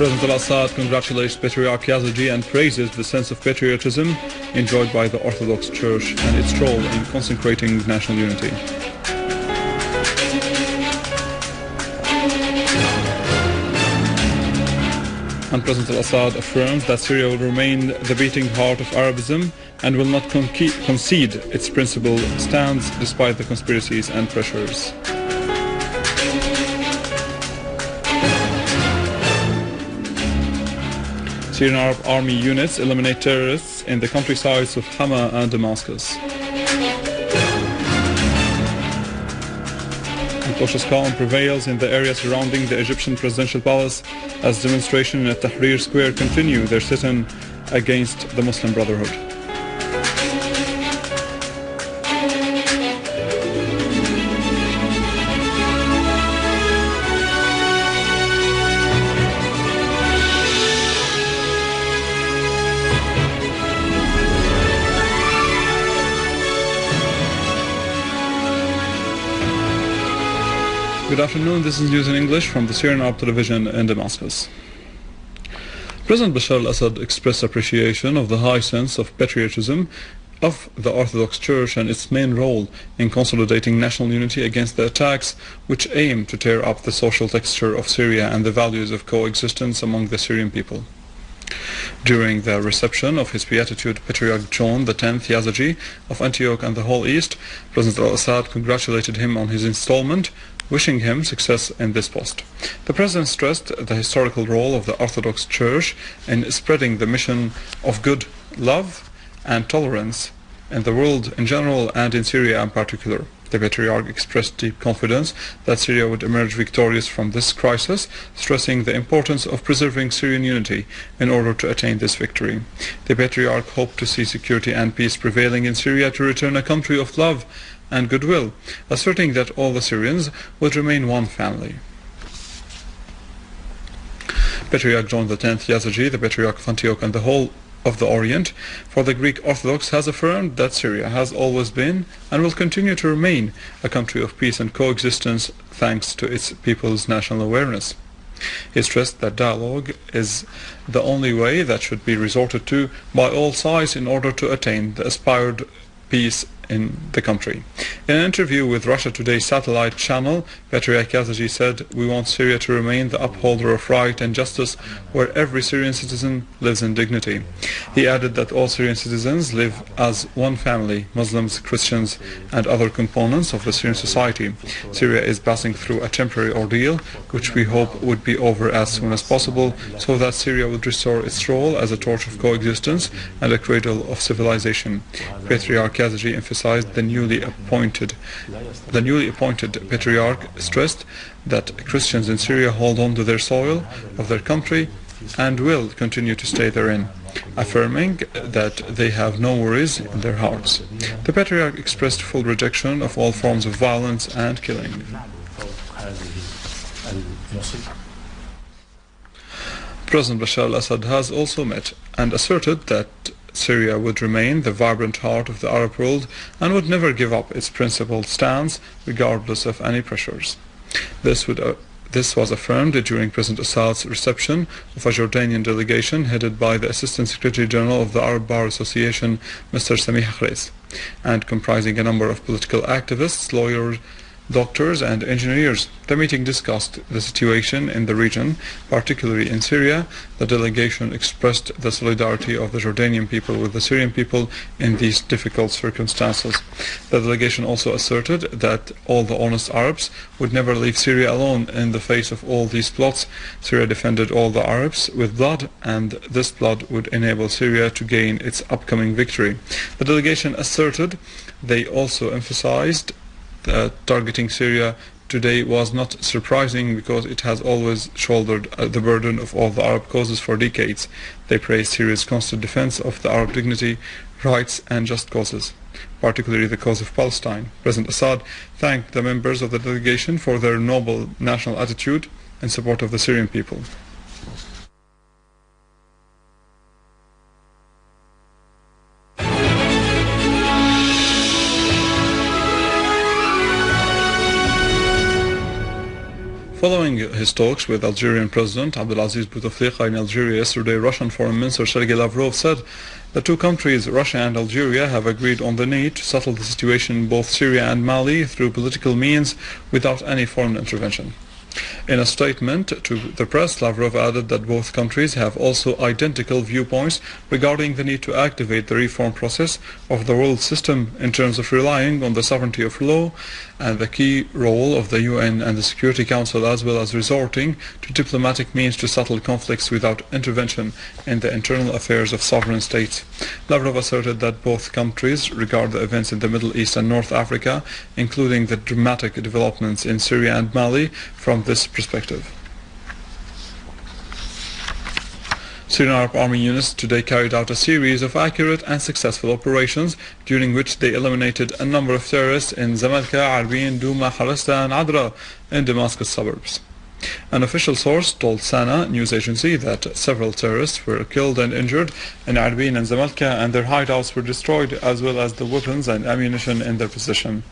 President Al-Assad congratulates Patriarch Yazeji and praises the sense of patriotism enjoyed by the Orthodox Church and its role in consecrating national unity. And President Al-Assad affirms that Syria will remain the beating heart of Arabism and will not concede its principal stance despite the conspiracies and pressures. Syrian Arab army units eliminate terrorists in the countrysides of Hama and Damascus. And cautious calm prevails in the area surrounding the Egyptian presidential palace as demonstrations at Tahrir Square continue their sit-in against the Muslim Brotherhood. Good afternoon, this is news in English from the Syrian Arab Television in Damascus. President Bashar al-Assad expressed appreciation of the high sense of patriotism of the Orthodox Church and its main role in consolidating national unity against the attacks which aim to tear up the social texture of Syria and the values of coexistence among the Syrian people. During the reception of His Beatitude Patriarch John X Yazeji of Antioch and the whole East, President al-Assad congratulated him on his installment, wishing him success in this post. The President stressed the historical role of the Orthodox Church in spreading the mission of good, love and tolerance in the world in general and in Syria in particular. The Patriarch expressed deep confidence that Syria would emerge victorious from this crisis, stressing the importance of preserving Syrian unity in order to attain this victory. The Patriarch hoped to see security and peace prevailing in Syria to return a country of love and goodwill, asserting that all the Syrians would remain one family. Patriarch John X Yazeji, the Patriarch of Antioch and the whole of the Orient, for the Greek Orthodox, has affirmed that Syria has always been and will continue to remain a country of peace and coexistence thanks to its people's national awareness. He stressed that dialogue is the only way that should be resorted to by all sides in order to attain the aspired peace in the country. In an interview with Russia Today satellite channel, Patriarch Yazeji said, "We want Syria to remain the upholder of right and justice where every Syrian citizen lives in dignity." He added that all Syrian citizens live as one family, Muslims, Christians and other components of the Syrian society. Syria is passing through a temporary ordeal which we hope would be over as soon as possible so that Syria would restore its role as a torch of coexistence and a cradle of civilization. Patriarch Yazeji emphasized the newly appointed Patriarch stressed that Christians in Syria hold on to their soil of their country and will continue to stay therein, affirming that they have no worries in their hearts. The Patriarch expressed full rejection of all forms of violence and killing. President Bashar al-Assad has also met and asserted that Syria would remain the vibrant heart of the Arab world and would never give up its principled stance regardless of any pressures. This was affirmed during President Assad's reception of a Jordanian delegation headed by the Assistant Secretary General of the Arab Bar Association, Mr. Samih Kharis, and comprising a number of political activists, lawyers, doctors and engineers. The meeting discussed the situation in the region, particularly in Syria. The delegation expressed the solidarity of the Jordanian people with the Syrian people in these difficult circumstances. The delegation also asserted that all the honest Arabs would never leave Syria alone in the face of all these plots. Syria defended all the Arabs with blood, and this blood would enable Syria to gain its upcoming victory. The delegation asserted they also emphasized that targeting Syria today was not surprising because it has always shouldered the burden of all the Arab causes for decades. They praised Syria's constant defense of the Arab dignity, rights and just causes, particularly the cause of Palestine. President Assad thanked the members of the delegation for their noble national attitude in support of the Syrian people. Following his talks with Algerian President Abdelaziz Bouteflika in Algeria yesterday, Russian Foreign Minister Sergei Lavrov said the two countries, Russia and Algeria, have agreed on the need to settle the situation in both Syria and Mali through political means without any foreign intervention. In a statement to the press, Lavrov added that both countries have also identical viewpoints regarding the need to activate the reform process of the world system in terms of relying on the sovereignty of law and the key role of the UN and the Security Council, as well as resorting to diplomatic means to settle conflicts without intervention in the internal affairs of sovereign states. Lavrov asserted that both countries regard the events in the Middle East and North Africa, including the dramatic developments in Syria and Mali, from this perspective. Syrian Arab Army units today carried out a series of accurate and successful operations during which they eliminated a number of terrorists in Zamalka, Arbin, Douma, Harasta and Adra in Damascus suburbs. An official source told Sana news agency that several terrorists were killed and injured in Arbin and Zamalka, and their hideouts were destroyed, as well as the weapons and ammunition in their possession.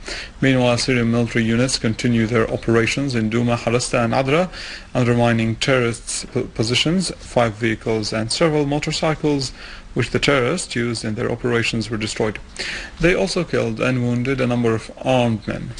Meanwhile, Syrian military units continue their operations in Douma, Harasta and Adra, undermining terrorists' positions. 5 vehicles and several motorcycles which the terrorists used in their operations were destroyed. They also killed and wounded a number of armed men.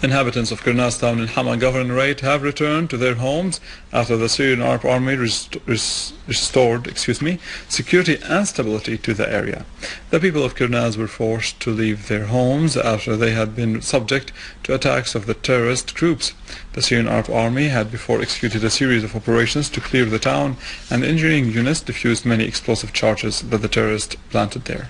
Inhabitants of Kirnas town in Hama governorate have returned to their homes after the Syrian Arab Army restored security and stability to the area. The people of Kirnas were forced to leave their homes after they had been subject to attacks of the terrorist groups. The Syrian Arab Army had before executed a series of operations to clear the town, and engineering units defused many explosive charges that the terrorists planted there.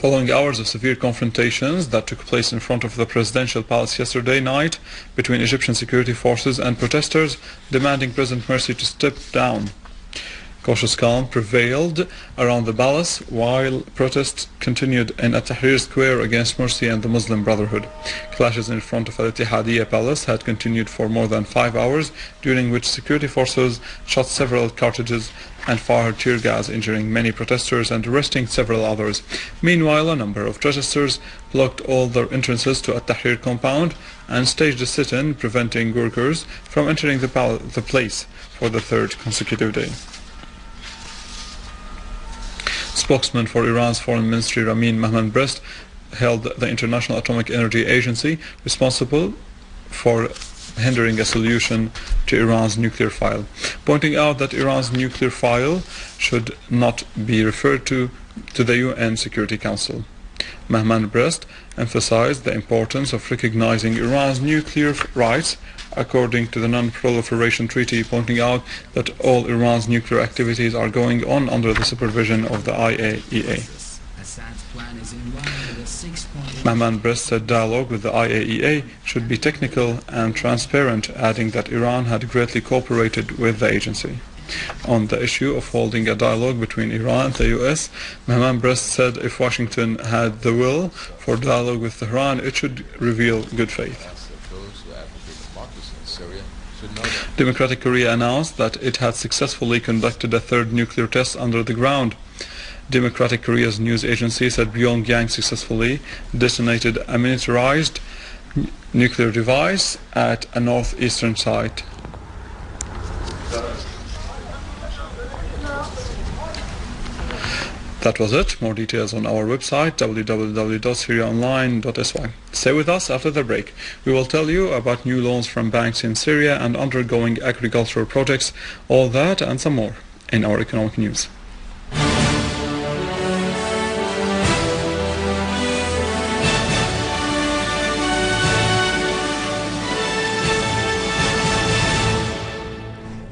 Following hours of severe confrontations that took place in front of the presidential palace yesterday night between Egyptian security forces and protesters demanding President Morsi to step down, cautious calm prevailed around the palace while protests continued in At-Tahrir Square against Morsi and the Muslim Brotherhood. Clashes in front of Al-Ittihadiyya Palace had continued for more than 5 hours, during which security forces shot several cartridges and fired tear gas, injuring many protesters and arresting several others. Meanwhile, a number of protesters blocked all the entrances to At-Tahrir compound and staged a sit-in, preventing workers from entering the place for the third consecutive day. Spokesman for Iran's Foreign Ministry Ramin Mahmanbrest held the International Atomic Energy Agency responsible for hindering a solution to Iran's nuclear file, pointing out that Iran's nuclear file should not be referred to the UN Security Council. Mahmanbrest emphasized the importance of recognizing Iran's nuclear rights according to the Non-Proliferation Treaty, pointing out that all Iran's nuclear activities are going on under the supervision of the IAEA. Mahmanbrest said dialogue with the IAEA should be technical and transparent, adding that Iran had greatly cooperated with the agency. On the issue of holding a dialogue between Iran and the US, Mahmanbrest said if Washington had the will for dialogue with Tehran, it should reveal good faith. Democratic Korea announced that it had successfully conducted a third nuclear test under the ground. Democratic Korea's news agency said Pyongyang successfully detonated a miniaturized nuclear device at a northeastern site. That was it. More details on our website www.syriaonline.sy. Stay with us after the break. We will tell you about new loans from banks in Syria and undergoing agricultural projects, all that and some more in our economic news.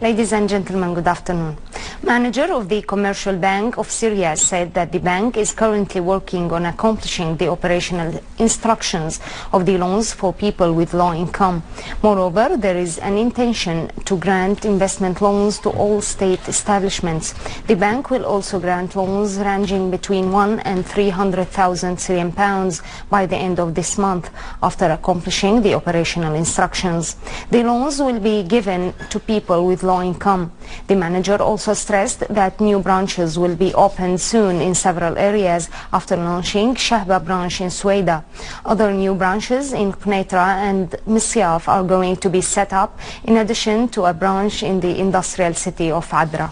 Ladies and gentlemen, good afternoon. Manager of the Commercial Bank of Syria said that the bank is currently working on accomplishing the operational instructions of the loans for people with low income. Moreover, there is an intention to grant investment loans to all state establishments. The bank will also grant loans ranging between 1 and 300,000 Syrian pounds by the end of this month, after accomplishing the operational instructions. The loans will be given to people with low income. The manager also stressed that new branches will be opened soon in several areas after launching Shahba branch in Sueda. Other new branches in Qneitra and Misyaf are going to be set up, in addition to a branch in the industrial city of Adra.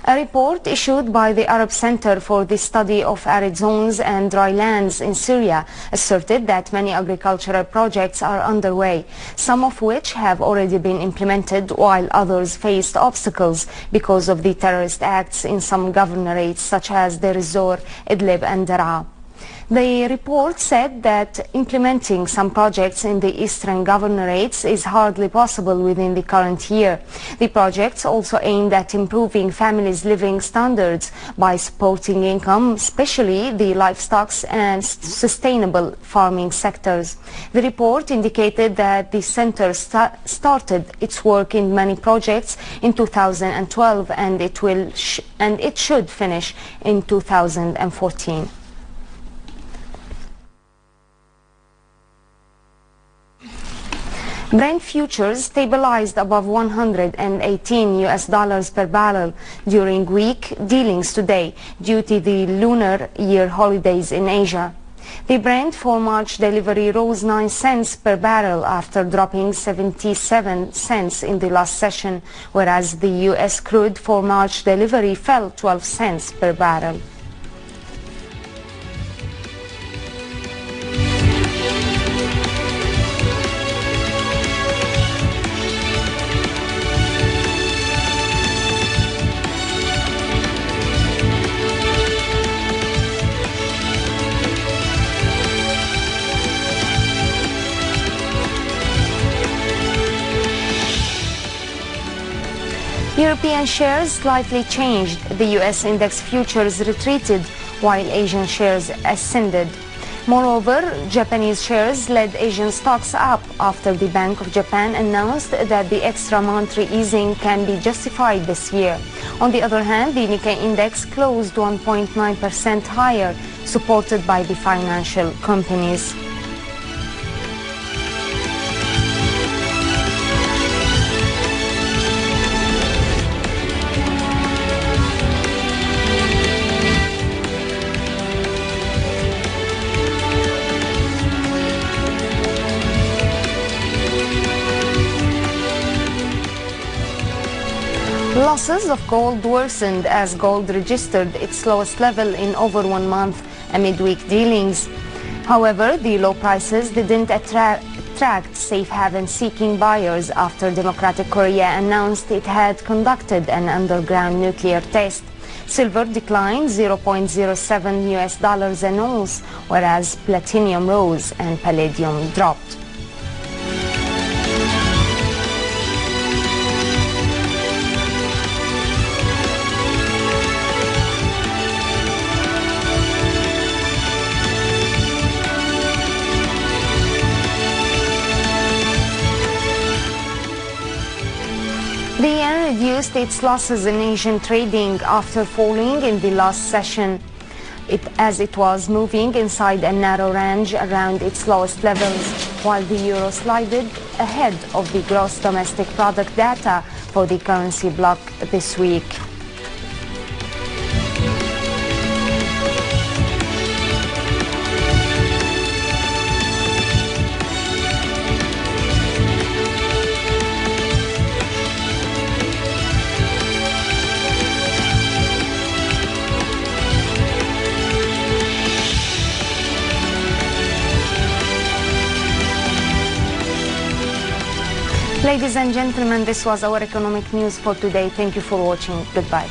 A report issued by the Arab Center for the Study of Arid Zones and Dry Lands in Syria asserted that many agricultural projects are underway, some of which have already been implemented, while others faced obstacles because of the terrorist acts in some governorates such as Deir ez-Zor, Idlib and Daraa. The report said that implementing some projects in the eastern governorates is hardly possible within the current year. The projects also aimed at improving families' living standards by supporting income, especially the livestock and sustainable farming sectors. The report indicated that the center started its work in many projects in 2012 and it should finish in 2014. Brent futures stabilized above $118 per barrel during weak dealings today due to the lunar year holidays in Asia. The Brent for March delivery rose 9 cents per barrel after dropping 77 cents in the last session, whereas the US crude for March delivery fell 12 cents per barrel. European shares slightly changed. The US index futures retreated while Asian shares ascended. Moreover, Japanese shares led Asian stocks up after the Bank of Japan announced that the extra monetary easing can be justified this year. On the other hand, the Nikkei index closed 1.9% higher, supported by the financial companies. Losses of gold worsened as gold registered its lowest level in over 1 month amid weak dealings. However, the low prices didn't attract safe haven-seeking buyers after Democratic Korea announced it had conducted an underground nuclear test. Silver declined $0.07 an ounce, whereas platinum rose and palladium dropped. The yen reduced its losses in Asian trading after falling in the last session, as it was moving inside a narrow range around its lowest levels, while the euro slided ahead of the gross domestic product data for the currency bloc this week. Ladies and gentlemen, this was our economic news for today. Thank you for watching. Goodbye.